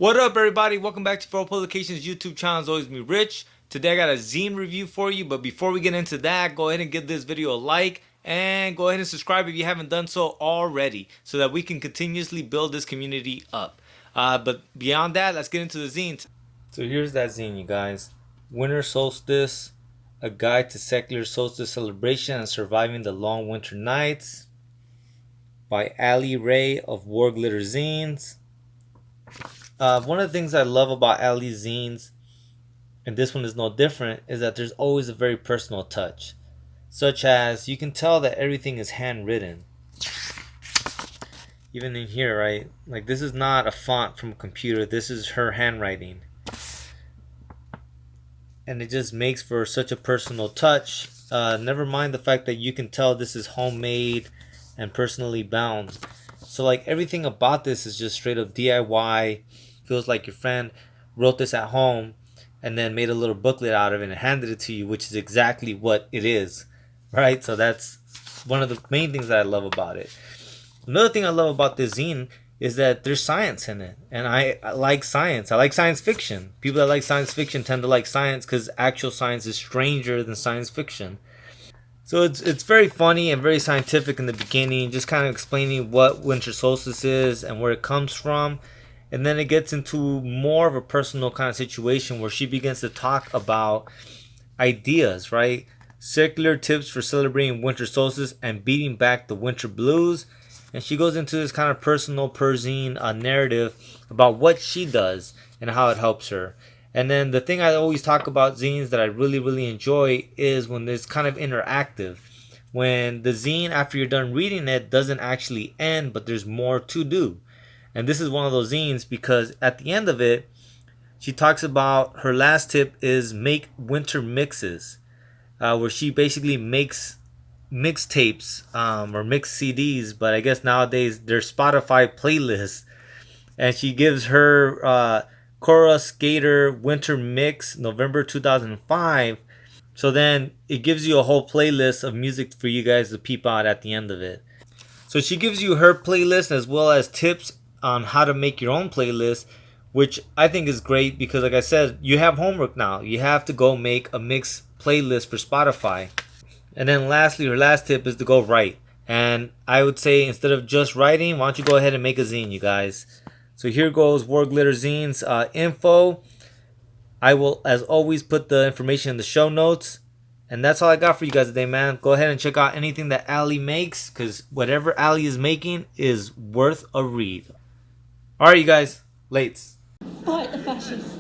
What up, everybody? Welcome back to For Publications YouTube channel. As always, me, Rich. Today I got a zine review for you, but before we get into that, go ahead and give this video a like and go ahead and subscribe if you haven't done so already, so that we can continuously build this community up. But beyond that, let's get into the zine. So here's that zine, you guys. Winter Solstice, a guide to secular solstice celebration and surviving the long winter nights, by Allie Rae of WarGlitter Zines. One of the things I love about Allie's zines, and this one is no different, is that there's always a very personal touch. Such as, you can tell that everything is handwritten. Even in here, right? Like, this is not a font from a computer. This is her handwriting. And it just makes for such a personal touch. Never mind the fact that you can tell this is homemade and personally bound. So, like, everything about this is just straight up DIY. Feels like your friend wrote this at home and then made a little booklet out of it and handed it to you, which is exactly what it is, right? So that's one of the main things that I love about it. Another thing I love about this zine is that there's science in it, and I like science. I like science fiction. People that like science fiction tend to like science because actual science is stranger than science fiction. So it's very funny and very scientific in the beginning, just kind of explaining what winter solstice is and where it comes from. And then it gets into more of a personal kind of situation where she begins to talk about ideas, right? Secular tips for celebrating winter solstice and beating back the winter blues. And she goes into this kind of personal Persian narrative about what she does and how it helps her. And then the thing I always talk about zines that I really enjoy is when it's kind of interactive. When the zine, after you're done reading it, doesn't actually end, but there's more to do. And this is one of those zines because at the end of it, she talks about her last tip is make winter mixes, where she basically makes mixtapes or mixed CDs, but I guess nowadays they're Spotify playlists. And she gives her Cora Skater Winter Mix November 2005. So then it gives you a whole playlist of music for you guys to peep out at the end of it. So she gives you her playlist as well as tips on how to make your own playlist, which I think is great because, like I said, you have homework now. You have to go make a mixed playlist for Spotify. And then lastly, her last tip is to go write. And I would say instead of just writing, why don't you go ahead and make a zine, you guys. So here goes WarGlitter Zines info. I will, as always, put the information in the show notes. And that's all I got for you guys today, man. Go ahead and check out anything that Allie makes, because whatever Allie is making is worth a read. Alright, you guys. Lates. Fight the fascists.